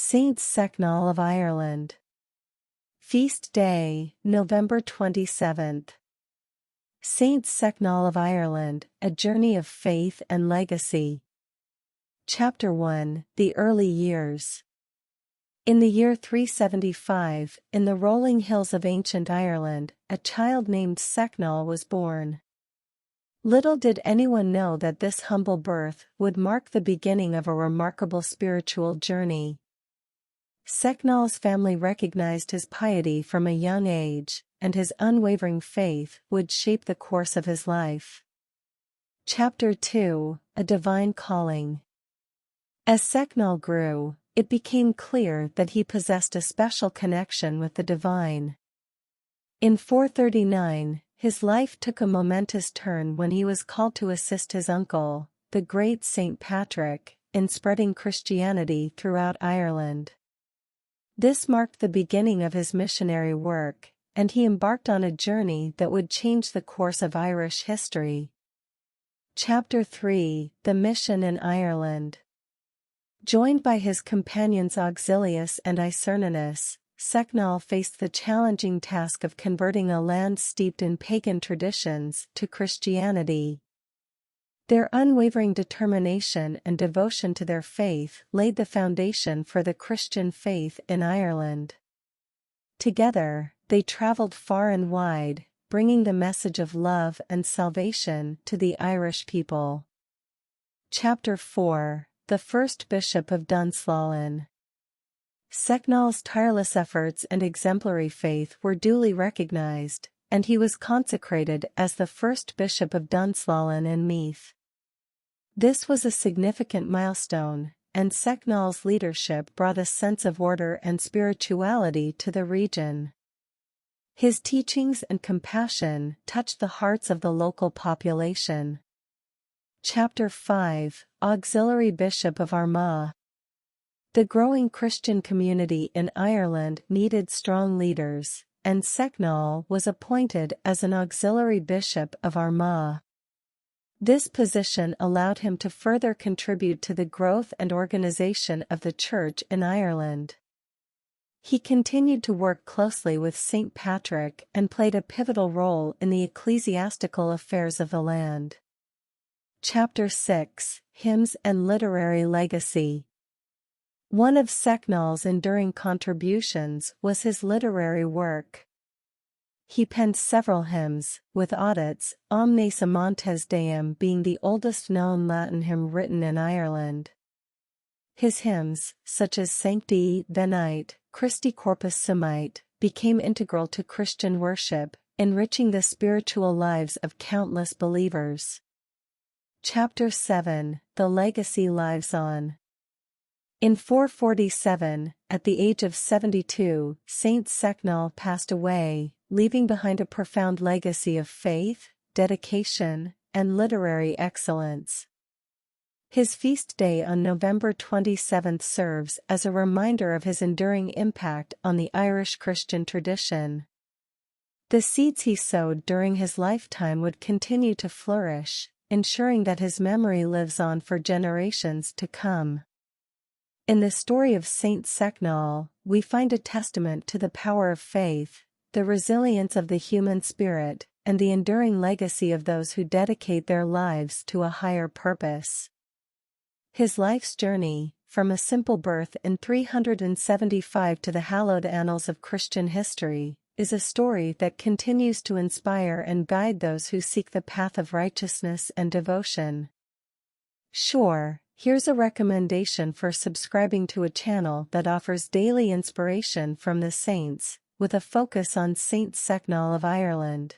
Saint Sechnall of Ireland. Feast Day, November 27th. Saint Sechnall of Ireland, A Journey of Faith and Legacy. Chapter 1, The Early Years. In the year 375, in the rolling hills of ancient Ireland, a child named Sechnall was born. Little did anyone know that this humble birth would mark the beginning of a remarkable spiritual journey. Sechnall's family recognized his piety from a young age, and his unwavering faith would shape the course of his life. Chapter 2, A Divine Calling. As Sechnall grew, it became clear that he possessed a special connection with the divine. In 439, his life took a momentous turn when he was called to assist his uncle, the great Saint Patrick, in spreading Christianity throughout Ireland. This marked the beginning of his missionary work, and he embarked on a journey that would change the course of Irish history. Chapter 3, The Mission in Ireland. Joined by his companions Auxilius and Icerninus, Sechnall faced the challenging task of converting a land steeped in pagan traditions to Christianity. Their unwavering determination and devotion to their faith laid the foundation for the Christian faith in Ireland. Together, they traveled far and wide, bringing the message of love and salvation to the Irish people. Chapter 4, The First Bishop of Dunslalin. Sechnall's tireless efforts and exemplary faith were duly recognized, and he was consecrated as the first bishop of Dunslalin in Meath. This was a significant milestone, and Sechnall's leadership brought a sense of order and spirituality to the region. His teachings and compassion touched the hearts of the local population. Chapter 5, Auxiliary Bishop of Armagh. The growing Christian community in Ireland needed strong leaders, and Sechnall was appointed as an auxiliary bishop of Armagh. This position allowed him to further contribute to the growth and organization of the Church in Ireland. He continued to work closely with St. Patrick and played a pivotal role in the ecclesiastical affairs of the land. Chapter 6, Hymns and Literary Legacy. One of Sechnall's enduring contributions was his literary work. He penned several hymns, with audits, Omnes Amantes Deum being the oldest known Latin hymn written in Ireland. His hymns, such as Sancti Venite, Christi Corpus Sumite, became integral to Christian worship, enriching the spiritual lives of countless believers. Chapter 7, The Legacy Lives On. In 447, at the age of 72, Saint Sechnall passed away, leaving behind a profound legacy of faith, dedication, and literary excellence. His feast day on November 27 serves as a reminder of his enduring impact on the Irish Christian tradition. The seeds he sowed during his lifetime would continue to flourish, ensuring that his memory lives on for generations to come. In the story of Saint Sechnall, we find a testament to the power of faith, the resilience of the human spirit, and the enduring legacy of those who dedicate their lives to a higher purpose. His life's journey, from a simple birth in 375 to the hallowed annals of Christian history, is a story that continues to inspire and guide those who seek the path of righteousness and devotion. Sure, here's a recommendation for subscribing to a channel that offers daily inspiration from the saints, with a focus on Saint Sechnall of Ireland.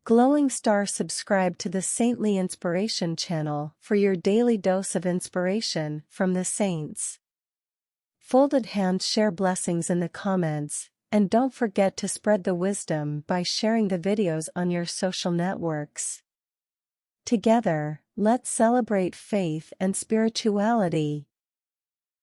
Glowing Star. Subscribe to the Saintly Inspiration channel for your daily dose of inspiration from the saints. Folded hands. Share blessings in the comments, and don't forget to spread the wisdom by sharing the videos on your social networks. Together, let's celebrate faith and spirituality.